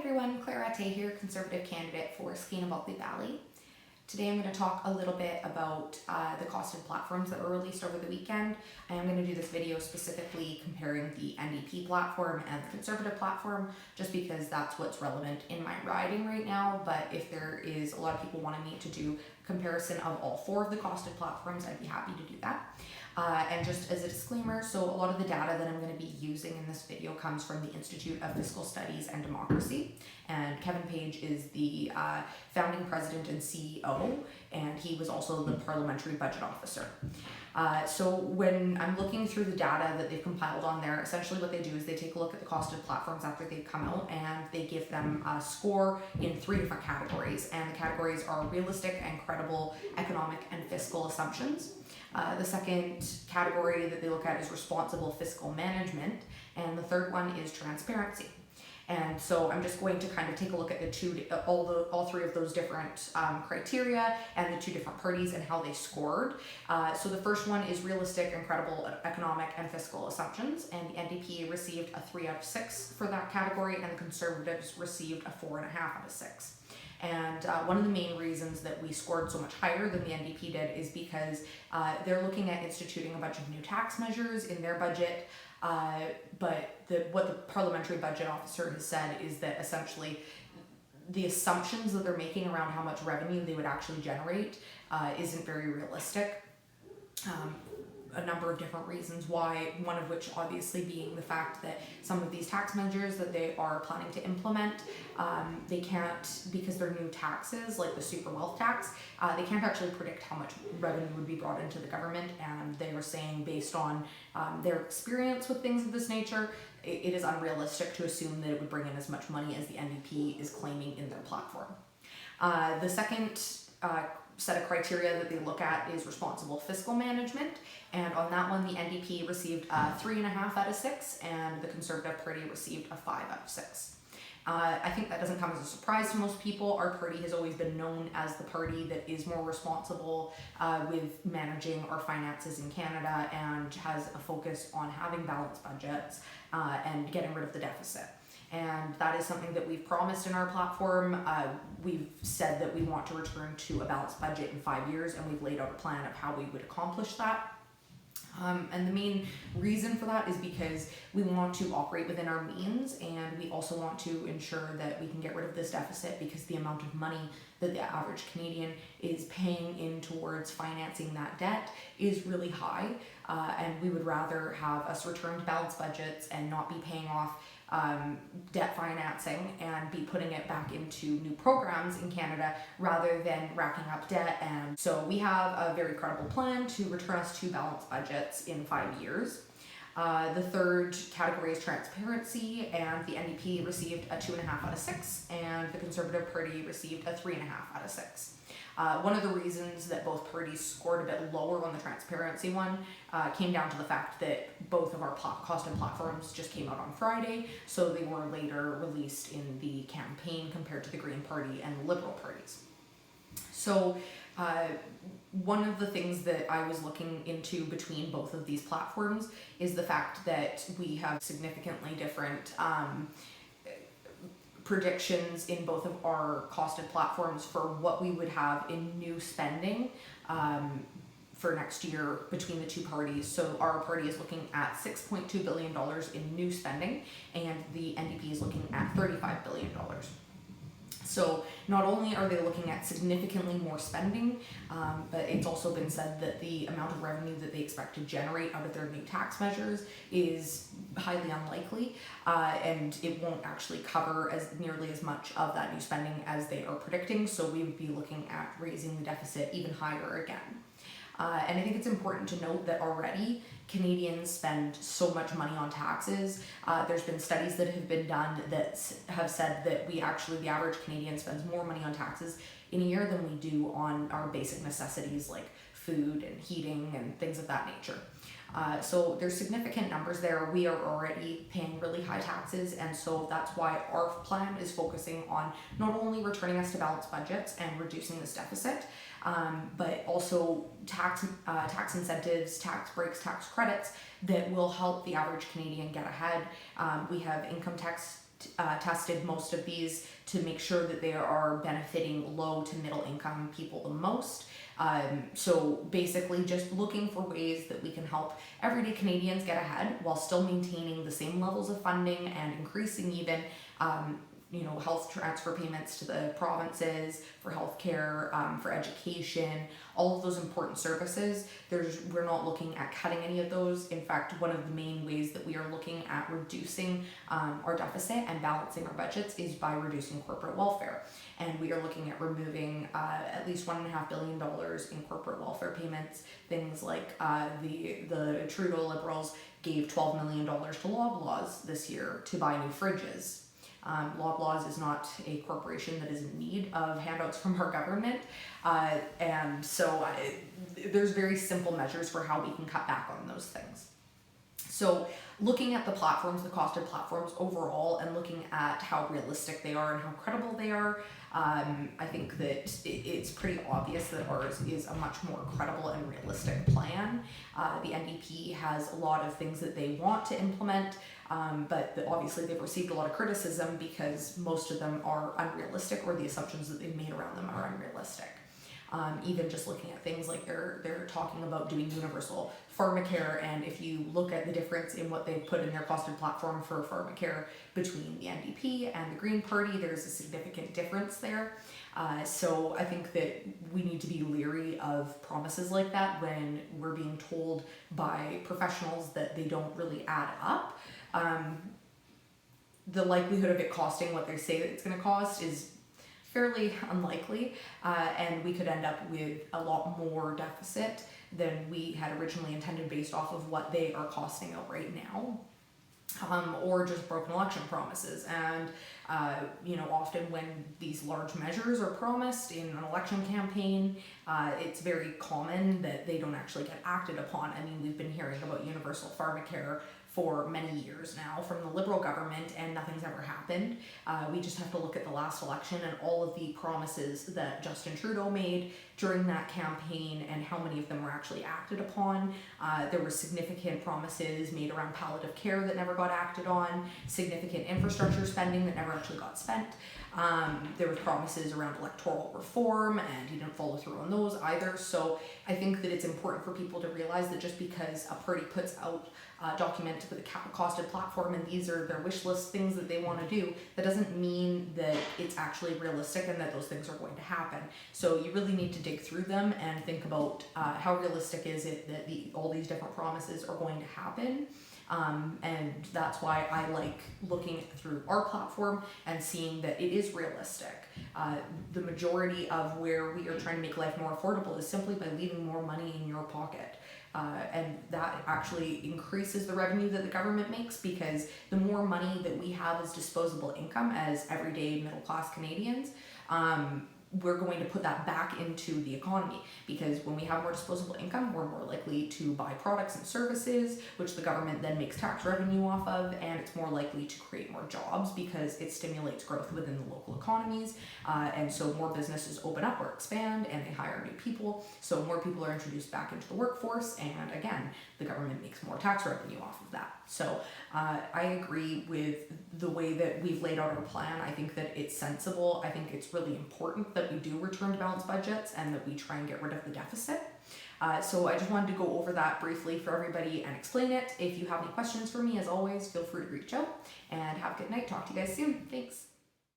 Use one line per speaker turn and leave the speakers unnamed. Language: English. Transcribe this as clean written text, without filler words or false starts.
everyone, Claire Rattée here, Conservative candidate for Skeena-Bulkley Valley. Today I'm going to talk a little bit about the costed platforms that were released over the weekend. I am going to do this video specifically comparing the NDP platform and the Conservative platform, just because that's what's relevant in my riding right now. But if there is a lot of people wanting me to do comparison of all four of the costed platforms, I'd be happy to do that. And just as a disclaimer, so a lot of the data that I'm going to be using in this video comes from the Institute of Fiscal Studies and Democracy, and Kevin Page is the founding president and CEO, and he was also the parliamentary budget officer. So when I'm looking through the data that they've compiled on there, essentially what they do is they take a look at the costed platforms after they've come out, and they give them a score in 3 different categories, and the categories are realistic and credible economic and fiscal assumptions. The second category that they look at is responsible fiscal management, and the third one is transparency. And so I'm just going to kind of take a look at all three of those different criteria and the 2 different parties and how they scored. So the first one is realistic and credible economic and fiscal assumptions, and the NDP received a 3 out of 6 for that category, and the Conservatives received a 4.5 out of 6. And one of the main reasons that we scored so much higher than the NDP did is because they're looking at instituting a bunch of new tax measures in their budget, but what the parliamentary budget officer has said is that essentially the assumptions that they're making around how much revenue they would actually generate isn't very realistic. A number of different reasons why, one of which obviously being the fact that some of these tax measures that they are planning to implement, they can't, because they're new taxes like the super wealth tax, they can't actually predict how much revenue would be brought into the government, and they were saying based on their experience with things of this nature, it is unrealistic to assume that it would bring in as much money as the NDP is claiming in their platform. The second set of criteria that they look at is responsible fiscal management, and on that one the NDP received a 3.5 out of 6 and the Conservative Party received a 5 out of 6. I think that doesn't come as a surprise to most people. Our party has always been known as the party that is more responsible with managing our finances in Canada and has a focus on having balanced budgets and getting rid of the deficit. And that is something that we've promised in our platform. We've said that we want to return to a balanced budget in 5 years, and we've laid out a plan of how we would accomplish that. And the main reason for that is because we want to operate within our means, and we also want to ensure that we can get rid of this deficit, because the amount of money that the average Canadian is paying in towards financing that debt is really high, and we would rather have us return to balanced budgets and not be paying off debt financing and be putting it back into new programs in Canada rather than racking up debt. And so we have a very credible plan to return us to balanced budgets in 5 years. The third category is transparency, and the NDP received a 2.5 out of 6 and the Conservative Party received a 3.5 out of 6. One of the reasons that both parties scored a bit lower on the transparency one came down to the fact that both of our costed platforms just came out on Friday, so they were later released in the campaign compared to the Green Party and the Liberal parties. So one of the things that I was looking into between both of these platforms is the fact that we have significantly different predictions in both of our costed platforms for what we would have in new spending for next year between the 2 parties. So our party is looking at $6.2 billion in new spending, and the NDP is looking at $35 billion. So not only are they looking at significantly more spending, but it's also been said that the amount of revenue that they expect to generate out of their new tax measures is highly unlikely, and it won't actually cover nearly as much of that new spending as they are predicting. So we would be looking at raising the deficit even higher again. And I think it's important to note that already Canadians spend so much money on taxes. There's been studies that have been done that have said that the average Canadian spends more money on taxes in a year than we do on our basic necessities like food and heating and things of that nature. So there's significant numbers there. We are already paying really high taxes, and so that's why our plan is focusing on not only returning us to balanced budgets and reducing this deficit, but also tax incentives, tax breaks, tax credits that will help the average Canadian get ahead. We have income tax tested most of these to make sure that they are benefiting low to middle income people the most. So basically just looking for ways that we can help everyday Canadians get ahead while still maintaining the same levels of funding and increasing even health transfer payments to the provinces for healthcare, for education, all of those important services. We're not looking at cutting any of those. In fact, one of the main ways that we are looking at reducing our deficit and balancing our budgets is by reducing corporate welfare. And we are looking at removing at least $1.5 billion in corporate welfare payments. Things like the Trudeau Liberals gave $12 million to Loblaws this year to buy new fridges. Loblaws is not a corporation that is in need of handouts from our government, and so there's very simple measures for how we can cut back on those things. So looking at the platforms, the costed platforms overall, and looking at how realistic they are and how credible they are, I think that it's pretty obvious that ours is a much more credible and realistic plan. The NDP has a lot of things that they want to implement, but obviously they've received a lot of criticism because most of them are unrealistic, or the assumptions that they've made around them are unrealistic. Even just looking at things like they're talking about doing universal pharmacare, and if you look at the difference in what they've put in their costed platform for pharmacare between the NDP and the Green Party, there's a significant difference there. So I think that we need to be leery of promises like that when we're being told by professionals that they don't really add up. The likelihood of it costing what they say that it's going to cost is fairly unlikely, and we could end up with a lot more deficit than we had originally intended based off of what they are costing out right now, or just broken election promises. And often when these large measures are promised in an election campaign, it's very common that they don't actually get acted upon. I mean, we've been hearing about universal pharmacare for many years now from the Liberal government, and nothing's ever happened. We just have to look at the last election and all of the promises that Justin Trudeau made during that campaign and how many of them were actually acted upon. There were significant promises made around palliative care that never got acted on, significant infrastructure spending that never actually got spent. There were promises around electoral reform, and he didn't follow through on those either. So I think that it's important for people to realize that just because a party puts out a document with a costed platform and these are their wish list things that they want to do, that doesn't mean that it's actually realistic and that those things are going to happen. So you really need to dig through them and think about how realistic is it that all these different promises are going to happen. And that's why I like looking through our platform and seeing that it is realistic. The majority of where we are trying to make life more affordable is simply by leaving more money in your pocket. And that actually increases the revenue that the government makes, because the more money that we have as disposable income as everyday middle class Canadians, we're going to put that back into the economy, because when we have more disposable income, we're more likely to buy products and services, which the government then makes tax revenue off of, and it's more likely to create more jobs because it stimulates growth within the local economies, and so more businesses open up or expand and they hire new people, so more people are introduced back into the workforce, and again, the government makes more tax revenue off of that. So I agree with the way that we've laid out our plan. I think that it's sensible. I think it's really important that we do return to balanced budgets and that we try and get rid of the deficit. So I just wanted to go over that briefly for everybody and explain it. If you have any questions for me, as always, feel free to reach out, and have a good night. Talk to you guys soon. Thanks.